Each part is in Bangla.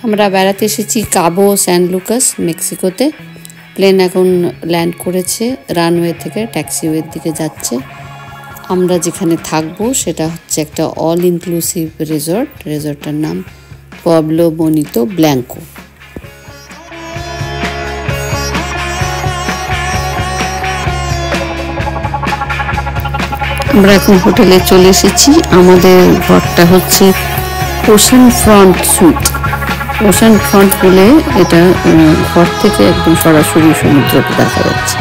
আমরা বেড়াতে এসেছি কাবো স্যান লুকাস মেক্সিকোতে। প্লেন এখন ল্যান্ড করেছে রানওয়ে থেকে, ট্যাক্সিওয়ের দিকে যাচ্ছে। আমরা যেখানে থাকবো সেটা হচ্ছে একটা অল ইনক্লুসিভ রিসর্ট। রিসর্টটার নাম পাবলো বনিতো ব্ল্যাঙ্কো। আমরা এখন হোটেলে চলে এসেছি। আমাদের ঘরটা হচ্ছে ocean front sweet. Ocean front বলে এটা ঘর থেকে একদম সরাসরি সমুদ্রকে দেখা যাচ্ছে।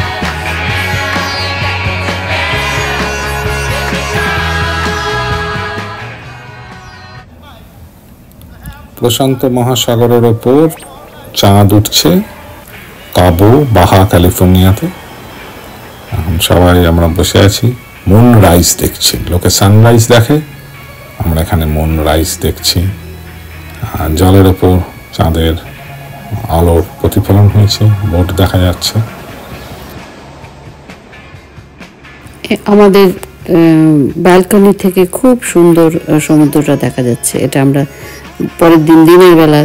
প্রশান্ত মহাসাগরের ওপর চাঁদ উঠছে কাবো বাহা ক্যালিফোর্নিয়াতে। এখন সবাই আমরা বসে আছি, মুন রাইজ দেখছি। লোকে সানরাইজ দেখে, আমরা এখানে মুন রাইজ দেখছি। জলের ওপর চাঁদের আলোর প্রতিফলন হয়েছে, বোট দেখা যাচ্ছে। আমাদের ব্যালকনি থেকে খুব সুন্দর সমুদ্রটা দেখা যাচ্ছে। এটা আমরা পরের দিন দিনের বেলা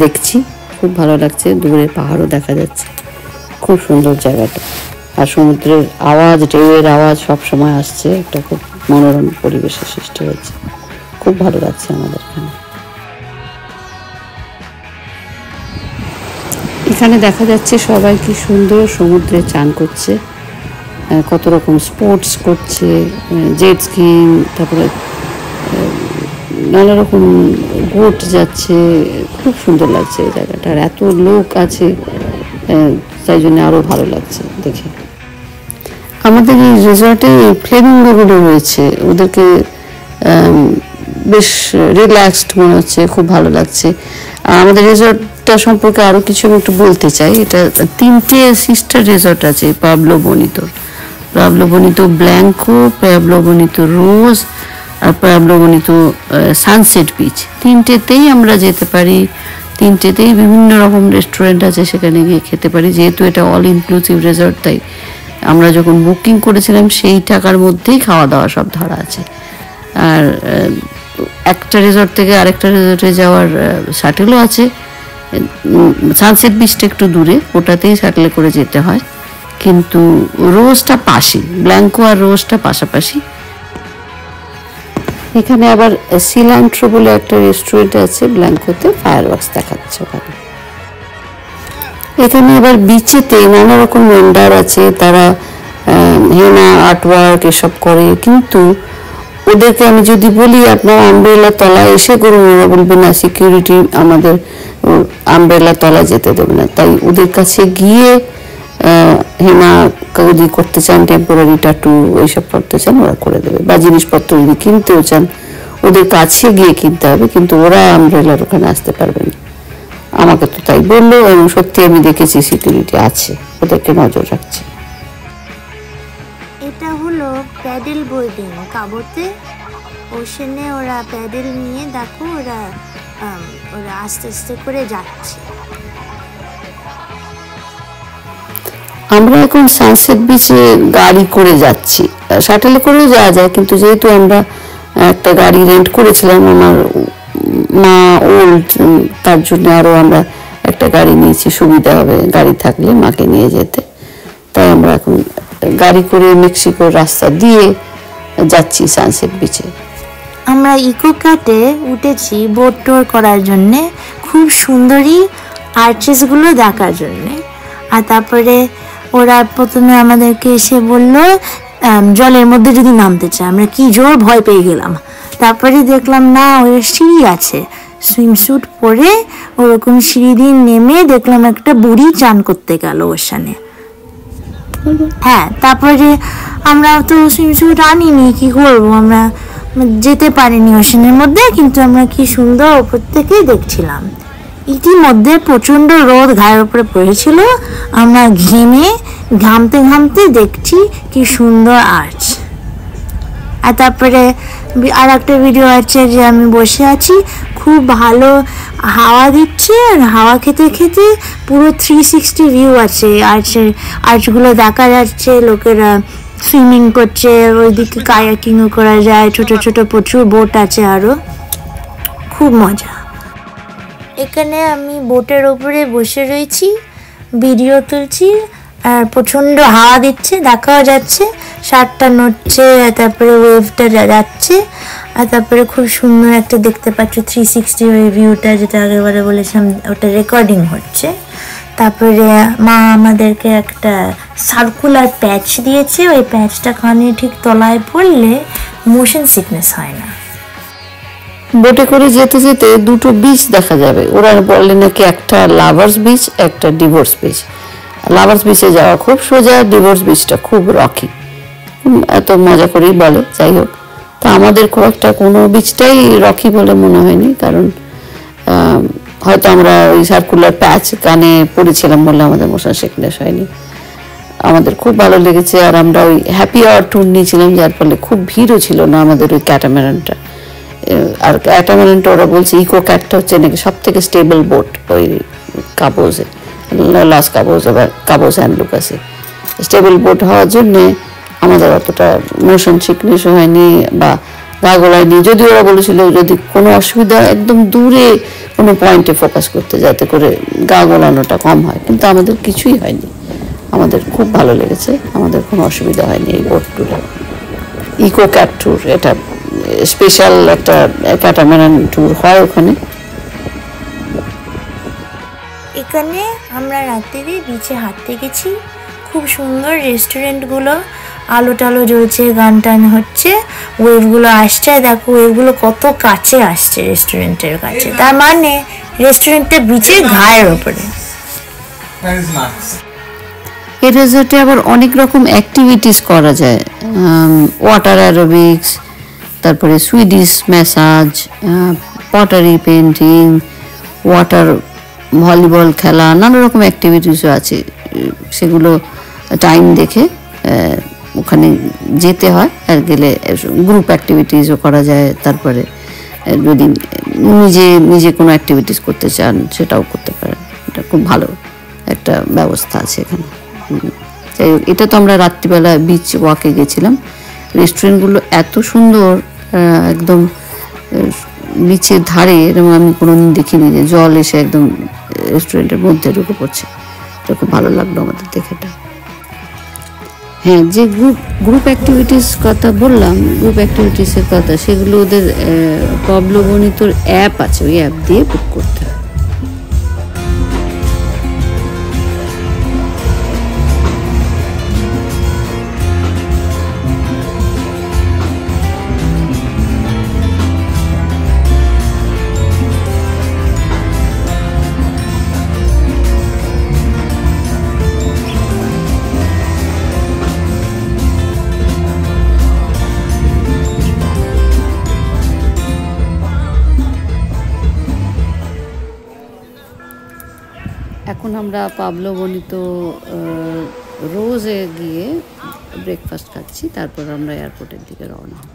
দেখছি, খুব ভালো লাগছে। দূরে পাহাড়ও দেখা যাচ্ছে, খুব সুন্দর জায়গাটা। আর সমুদ্রের আওয়াজ, ঢেউয়ের আওয়াজ সব সময় আসছে। একটা খুব মনোরম পরিবেশের সৃষ্টি হয়েছে, খুব ভালো লাগছে আমাদের এখানে। এখানে দেখা যাচ্ছে সবাই কি সুন্দর সমুদ্রে চান করছে, কত রকম স্পোর্টস করছে, জেট স্কিং, তারপরে নানা রকম বোট যাচ্ছে। খুব সুন্দর লাগছে এই জায়গাটা। আর এত লোক আছে, তাই জন্য আরও ভালো লাগছে দেখে। আমাদের এই রিসর্টে ফ্লেমিঙ্গোগুলো রয়েছে, ওদেরকে বেশ রিল্যাক্সড মনে হচ্ছে, খুব ভালো লাগছে। আমাদের রিসর্টটা সম্পর্কে আরও কিছু আমি একটু বলতে চাই। এটা 3টে সিস্টার রিসর্ট আছে পাবলো বনিতোর। পাবলো বনিতো ব্ল্যাঙ্কো, পাবলো বনিতো রোজ আর পাবলো বনিতো সানসেট বিচ। 3টেতেই আমরা যেতে পারি। 3টেতেই বিভিন্ন রকম রেস্টুরেন্ট আছে, সেখানে গিয়ে খেতে পারি। যেহেতু এটা অল ইনক্লুসিভ রিসর্ট, তাই আমরা যখন বুকিং করেছিলাম সেই টাকার মধ্যেই খাওয়া দাওয়া সব ধরা আছে। আর একটা রিসর্ট থেকে আরেকটা রিসর্টে যাওয়ার শাটেলও আছে। সানসেট বিচটা একটু দূরে, ওটাতেই শাটেলে করে যেতে হয়। কিন্তু রোজটা পাশে, ব্ল্যাঙ্কো আর রোজটা পাশাপাশি। এখানে আবার সিলান্ট্রো বলে একটা রেস্টুরেন্ট আছে ব্ল্যাঙ্কোতে, ফায়ারওয়ার্কস দেখাচ্ছে ওখানে। এখানে আবার বিচেতে নানা রকম ভেন্ডার আছে, তারা হেনা আর্টওয়ার্ক এসব করে। কিন্তু ওদেরকে আমি যদি বলি আপনার আমব্রেলা তলায় এসে করুন, ওরা বলবে না, সিকিউরিটি আমাদের আমব্রেলা তলা যেতে দেবে না। তাই ওদের কাছে গিয়ে হেনা যদি করতে চান, টেম্পোরারি ট্যাটু এইসব করতে চান, ওরা করে দেবে। বা জিনিসপত্র যদি কিনতেও চান, ওদের কাছে গিয়ে কিনতে হবে, কিন্তু ওরা আমব্রেলার ওখানে আসতে পারবে না। আমাকে তো তাই বললো, এবং সত্যি আমি দেখেছি সিকিউরিটি আছে, ওদেরকে নজর রাখছে। এটা হলো প্যাডেল বোর্ডিং কাবোতে, ওশেনে ওরা প্যাডেল নিয়ে, দেখো ওরা আস্তে আস্তে করে যাচ্ছে। আমরা এখন সানসেট বিচে গাড়ি করে যাচ্ছি, শাটেলে করেও যাওয়া যায়, কিন্তু যেহেতু আমরা একটা গাড়ি রেন্ট করেছিলাম, আমার মা ওল্ড, তার জন্য আরও আমরা একটা গাড়ি নিয়েছি, সুবিধা হবে গাড়ি থাকলে মাকে নিয়ে যেতে। তাই আমরা এখন গাড়ি করে মেক্সিকোর রাস্তা দিয়ে যাচ্ছি সানসেট বিচে। আমরা ইকো ক্যাটে উঠেছি বোট টোর করার জন্যে, খুব সুন্দরী আর্চেসগুলো দেখার জন্যে। আর তারপরে ওরা প্রথমে আমাদেরকে এসে বললো জলের মধ্যে যদি নামতে চাই। আমরা কি জোর ভয় পেয়ে গেলাম। তারপরে দেখলাম না, ওই সিঁড়ি আছে, সুইমস্যুট পরে ওরকম সিঁড়ি দিয়ে নেমে দেখলাম একটা বুড়ি চান করতে গেল ওখানে। হ্যাঁ, তারপরে আমরা তো সুইমস্যুট আনিনি, কি করবো, আমরা যেতে পারিনি ওশানের মধ্যে। কিন্তু আমরা কি সুন্দর ওপর থেকেই দেখছিলাম। ইতিমধ্যে প্রচণ্ড রোদ গায়ের উপরে পড়েছিল, আমরা ঘামতে ঘামতে দেখছি কি সুন্দর আর্চ। আর তারপরে আর একটা ভিডিও আছে যে আমি বসে আছি, খুব ভালো হাওয়া দিচ্ছে, আর হাওয়া খেতে খেতে পুরো 360 ভিউ আছে। আর্চগুলো দেখা যাচ্ছে, লোকেরা সুইমিং করছে, ওইদিকে কায়াকিংও করা যায়, ছোট ছোট প্রচুর বোট আছে, আরও খুব মজা। এখানে আমি বোটের ওপরে বসে রয়েছি, ভিডিও তুলছি, আর প্রচণ্ড হাওয়া দিচ্ছে, দেখাও যাচ্ছে শার্টটা নড়ছে, তারপরে ওয়েভটা যাচ্ছে, আর তারপরে খুব সুন্দর একটা দেখতে পাচ্ছ 360 ওই ভিউটা, যেটা আগেরবারে বলেছিলাম ওটা রেকর্ডিং হচ্ছে। তারপরে মা আমাদেরকে একটা সার্কুলার প্যাচ দিয়েছে, ওই প্যাচটা কানে ঠিক তলায় পড়লে মোশন সিকনেস হয় না। বোটে করে যেতে যেতে দুটো বিচ দেখা যাবে। ওরা বলে নাকি একটা লাভার্স বিচ, একটা ডিভোর্স বিচ। লাভার্স বিচে যাওয়া খুব সোজা, ডিভোর্স বিচটা খুব রকি, এত মজা করেই বলে। যাই হোক, তা আমাদের খুব একটা কোনো বিচটাই রকি বলে মনে হয়নি, কারণ হয়তো আমরা ওই সার্কুলার প্যাচ কানে পড়েছিলাম বলে আমাদের মোশন সিকনেস হয়নি। আমাদের খুব ভালো লেগেছে। আর আমরা ওই হ্যাপি আওয়ার ট্যুর নিয়েছিলাম, যার ফলে খুব ভিড়ও ছিল না আমাদের ওই ক্যাটামারানটা। আর ক্যাটামারানটা ওরা বলছে ইকো ক্যাটটা হচ্ছে নাকি সব থেকে স্টেবল বোট ওই কাবোজে, লাস কাবোজ বা কাবোজ অ্যান্ড লুকাসে। স্টেবল বোট হওয়ার জন্যে আমাদের অতটা মোশন সিকনেস হয়নি বা গা গোলায়নি। যদি ওরা বলেছিল যদি কোনো অসুবিধা একদম দূরে কোনো পয়েন্টে ফোকাস করতে, যাতে করে গা গোলানোটা কম হয়, কিন্তু আমাদের কিছুই হয়নি। আমাদের খুব ভালো লেগেছে, আমাদের কোনো অসুবিধা হয়নি এই বোট ট্যুরে। ইকো ক্যাট ট্যুর, এটা স্পেশাল একটা ক্যাটামারান ট্যুর হয় ওখানে। এখানে আমরা রাত্রিরে বিচে হাঁটতে গেছি, খুব সুন্দর রেস্টুরেন্টগুলো, আলো টালো জ্বলছে, গান টান হচ্ছে, ওয়েভগুলো আসছে। দেখো ওয়েভগুলো কত কাছে আসছে রেস্টুরেন্টের কাছে, তার মানে রেস্টুরেন্টটা বিচের ঘায়ের ওপরে। এই রিসোর্টে আবার অনেক রকম অ্যাক্টিভিটিস করা যায়, ওয়াটার অ্যারোবিক্স, তারপরে Swedish massage, pottery painting, water volleyball খেলা, নানা রকম অ্যাক্টিভিটিসও আছে। সেগুলো টাইম দেখে ওখানে যেতে হয়, আর গেলে গ্রুপ অ্যাক্টিভিটিসও করা যায়। তারপরে যদি নিজে কোনো অ্যাক্টিভিটিস করতে চান সেটাও করতে পারেন। এটা খুব ভালো একটা ব্যবস্থা আছে এখানে। যাই হোক, এটা তো আমরা রাত্রিবেলা বিচ ওয়াকে গেছিলাম। রেস্টুরেন্টগুলো এত সুন্দর, একদম বিচের ধারে, এরকম আমি কোনোদিন দেখিনি যে জল এসে একদম রেস্টুরেন্টের মধ্যে ঢুকে পড়ছে। এটা খুব ভালো লাগলো আমাদের দেখে। হ্যাঁ, যে গ্রুপ অ্যাক্টিভিটিস কথা বললাম, গ্রুপ অ্যাক্টিভিটিসের কথা, সেগুলো ওদের পাবলো বনিতোর অ্যাপ আছে, ওই অ্যাপ দিয়ে বুক করতে হয়। এখন আমরা পাবলো বনিতো রোজে গিয়ে ব্রেকফাস্ট খাচ্ছি, তারপর আমরা এয়ারপোর্টের দিকে রওনা হব।